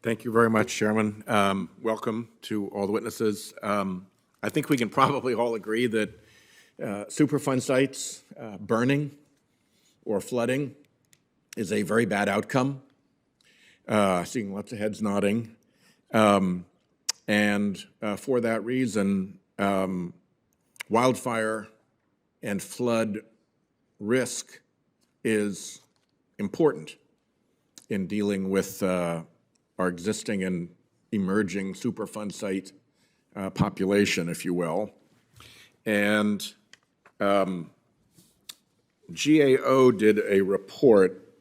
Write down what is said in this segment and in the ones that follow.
Thank you very much, Chairman. Welcome to all the witnesses. I think we can probably all agree that Superfund sites burning or flooding is a very bad outcome. Seeing lots of heads nodding. And for that reason, wildfire and flood risk is important in dealing with our existing and emerging Superfund site population, if you will. And GAO did a report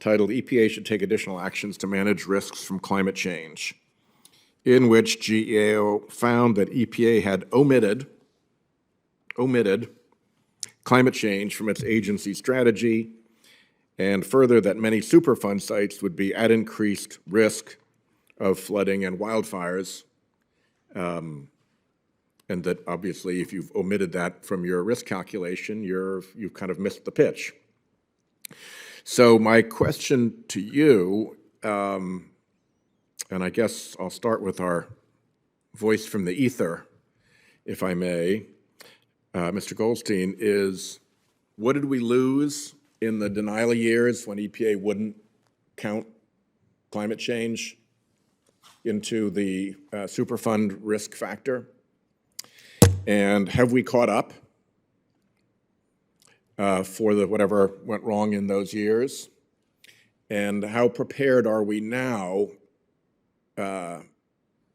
titled EPA Should Take Additional Actions to Manage Risks from Climate Change, in which GAO found that EPA had omitted climate change from its agency strategy, and further that many Superfund sites would be at increased risk of flooding and wildfires, and that obviously if you've omitted that from your risk calculation, you've kind of missed the pitch. So my question to you, and I guess I'll start with our voice from the ether, if I may, Mr. Goldstein, is what did we lose in the denial years when EPA wouldn't count climate change into the Superfund risk factor? And have we caught up for whatever went wrong in those years? And how prepared are we now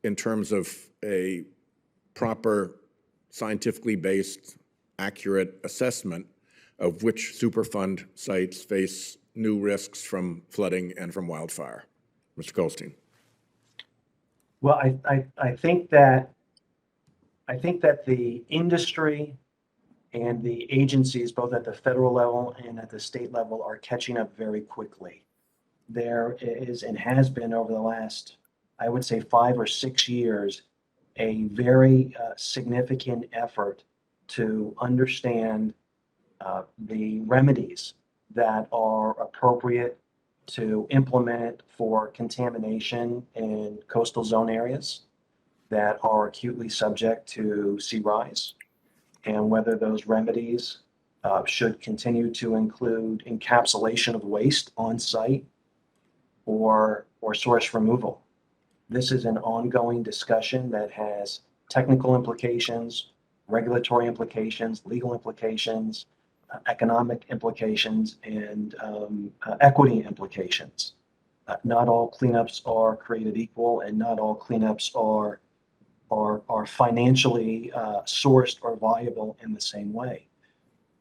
in terms of a proper, scientifically based, accurate assessment of which Superfund sites face new risks from flooding and from wildfire? Mr. Goldstein. Well, I think that the industry and the agencies, both at the federal level and at the state level, are catching up very quickly. There is and has been over the last, I would say, 5 or 6 years, a very significant effort to understand the remedies that are appropriate to implement for contamination in coastal zone areas that are acutely subject to sea rise, and whether those remedies should continue to include encapsulation of waste on site or source removal. This is an ongoing discussion that has technical implications, regulatory implications, legal implications, economic implications, and equity implications. Not all cleanups are created equal, and not all cleanups are financially sourced or viable in the same way.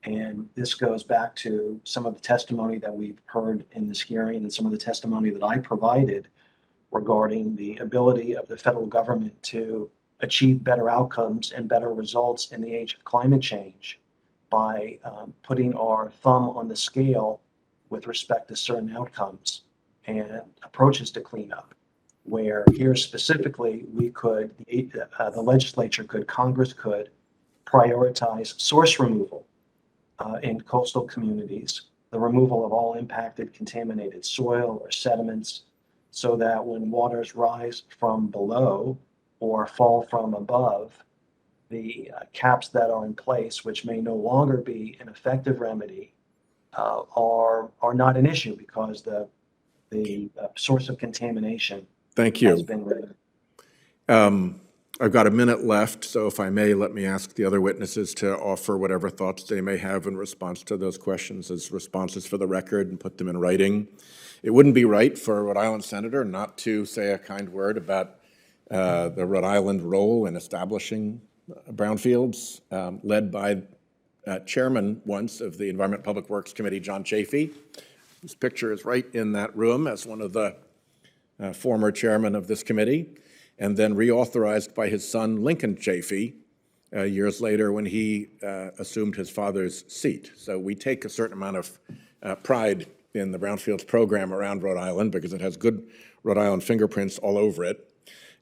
And this goes back to some of the testimony that we've heard in this hearing and some of the testimony that I provided regarding the ability of the federal government to achieve better outcomes and better results in the age of climate change by putting our thumb on the scale with respect to certain outcomes and approaches to cleanup. Where here specifically, we could, the legislature could, Congress could prioritize source removal in coastal communities, the removal of all impacted contaminated soil or sediments, so that when waters rise from below or fall from above, the caps that are in place, which may no longer be an effective remedy, are not an issue because the source of contamination. Thank you. I've got a minute left, so if I may, let me ask the other witnesses to offer whatever thoughts they may have in response to those questions as responses for the record and put them in writing. It wouldn't be right for a Rhode Island senator not to say a kind word about the Rhode Island role in establishing Brownfields, led by chairman once of the Environment and Public Works Committee, John Chafee. His picture is right in that room as one of the former chairman of this committee, and then reauthorized by his son, Lincoln Chafee, years later when he assumed his father's seat. So we take a certain amount of pride in the Brownfields program around Rhode Island because it has good Rhode Island fingerprints all over it.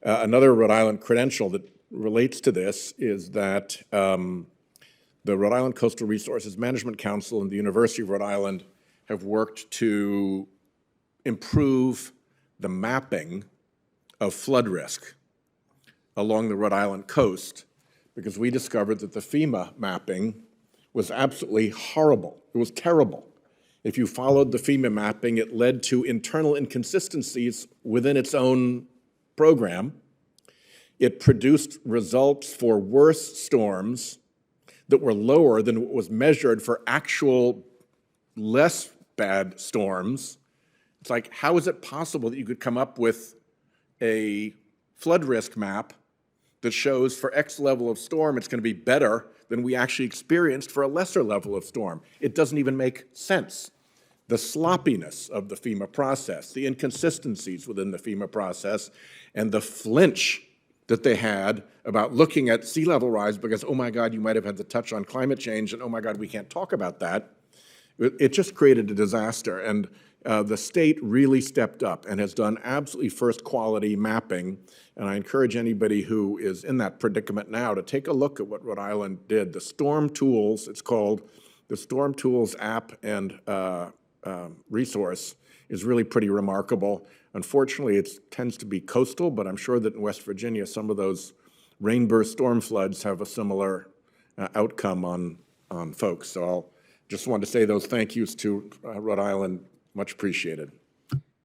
Another Rhode Island credential that relates to this is that the Rhode Island Coastal Resources Management Council and the University of Rhode Island have worked to improve the mapping of flood risk along the Rhode Island coast because we discovered that the FEMA mapping was absolutely horrible. It was terrible. If you followed the FEMA mapping, it led to internal inconsistencies within its own program. It produced results for worse storms that were lower than what was measured for actual less bad storms. It's like, how is it possible that you could come up with a flood risk map that shows for X level of storm, it's going to be better than we actually experienced for a lesser level of storm? It doesn't even make sense. The sloppiness of the FEMA process, the inconsistencies within the FEMA process, and the flinch that they had about looking at sea level rise because, oh my God, you might have had to touch on climate change, and oh my God, we can't talk about that. It just created a disaster, and the state really stepped up and has done absolutely first quality mapping, and I encourage anybody who is in that predicament now to take a look at what Rhode Island did. The Storm Tools, it's called the Storm Tools app and resource is really pretty remarkable. Unfortunately, it tends to be coastal, but I'm sure that in West Virginia, some of those rainburst storm floods have a similar outcome on folks. So I'll just want to say those thank yous to Rhode Island, much appreciated.